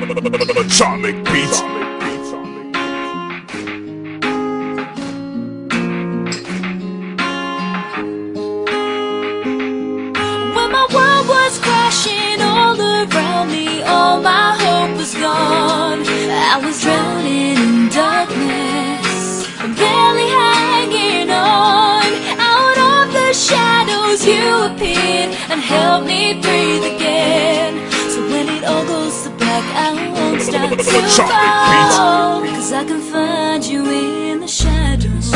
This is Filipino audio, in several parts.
Atomic Beats. When my world was crashing all around me, all my hope was gone. I was drowning in darkness, barely hanging on. Out of the shadows you appeared and helped me breathe again. So when it all goes to black, I won't stop to fall, 'cause I can find you in the shadows.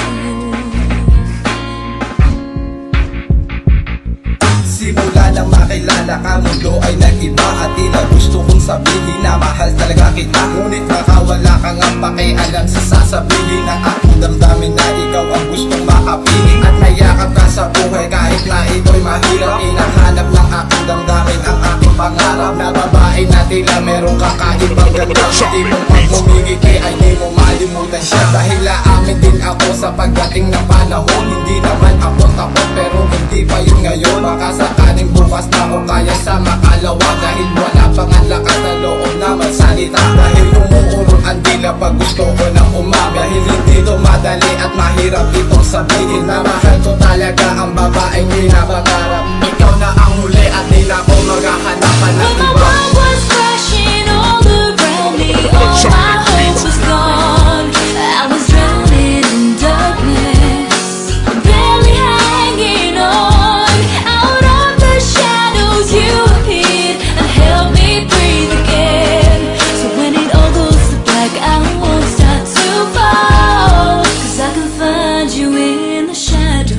Simula nang makilala ka, mundo ay nag-iba. At tila gusto kong sabihin na mahal talaga kita. Ngunit nakawala ka nga pakialam sa sasabihin ng aking damdamin na ikaw ang gustong makapiling. At nayakap ka sa buhay kahit na ito'y mahirap. Inahanap ng aking damdamin ang aking pangarap na babae na tila merong kakaibang ganda. Di mong pag-umigiti ay di mo malimutan siya. Dahil aamin din ako sa pagdating ng panahon. Hindi naman ako takot pero hindi pa yun ngayon. Baka sakaling bukas na ako kaya sa makalawa. Dahil wala pang ang lakas na loob na magsalita. Dahil umuurong ang dila pag gusto ko nang umami. Dahil hindi ito madali at mahirap itong sabihin na mahal ko talaga ang babaeng pinapangarap. Ikaw na ang huli at di na ako maghahanapan ng iba. When my world was crashing all around me, all my hope was gone. I was drowning in darkness, barely hanging on. Out of the shadows you appeared and helped me breathe again. So when it all goes to black, I won't stop to fall, 'cause I can find you in the shadows.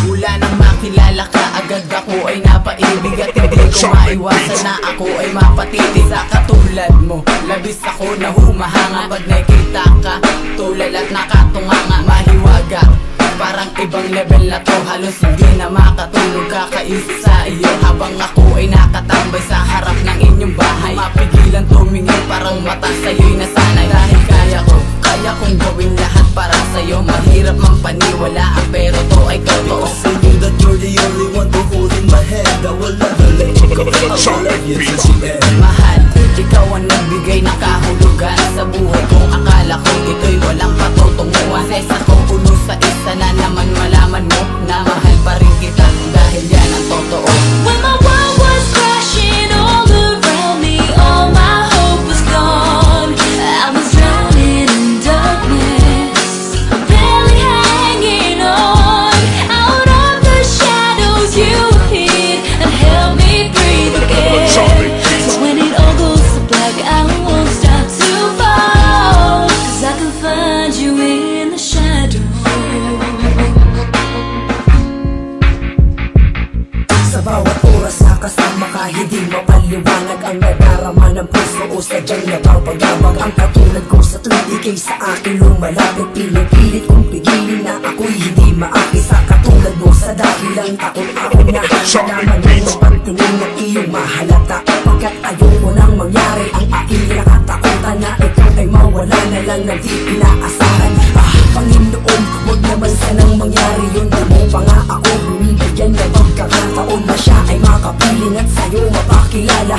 Mula nang makilala ka, agad ako ay napaibig. At hindi ko maiwasan na ako ay mapatitig. Sa katulad mo, labis ako na humahanga. Pag nakita ka, tulad at nakatunganga. Mahiwaga, parang ibang level na to. Halos hindi na makatulog, kakaisip sa iyo habang ako ay nakatambay sa harap ng inyong bahay. Mapigilan tumingin, parang mata sa'yo'y nasanay. Dahil kaya kong gawin lahat para sa'yo. Mahirap mang paniwalaan pero to ay totoo. I know that you're the only one to hold in my hand. I will never let you go, I will love you till the end. Mahal, ikaw ang nagbigay ng kahulugan sa buhay ko. Akala ko ito'y walang patutunguhan. Sa kong ulo sa isa na naman malaman mo na mahal pa rin kita. Dahil yan ang totoo. When my world was crashing all around me, all my hope was gone. I was drowning in darkness, barely hanging on. Out of the shadows you appeared and helped me breathe again. So when it all goes to black, I won't stop to fall, 'cause I can find you in the shadows. Sa bawat oras na kasama ka, hindi mapaliwanag ang nadarama ng puso o sadyang napapagabag. Ang katulad ko sa tuwing ikay sa akin lumalapit, pinipilit kong pigilin na ako'y hindi maakit. Sa katulad mo sa dahilang takot ako na halaman mo pagtingin ng iyong mahalata. Pagkat ayoko nang mangyari ang aking nakatakutan na ikaw ay mawala na lang ng di inaasahan. Panginoon, huwag naman sanang mangyari yun. Mo pa nga ako binibigyan ng pagkakataon na siya ay makapiling at sa'yo mapakilala.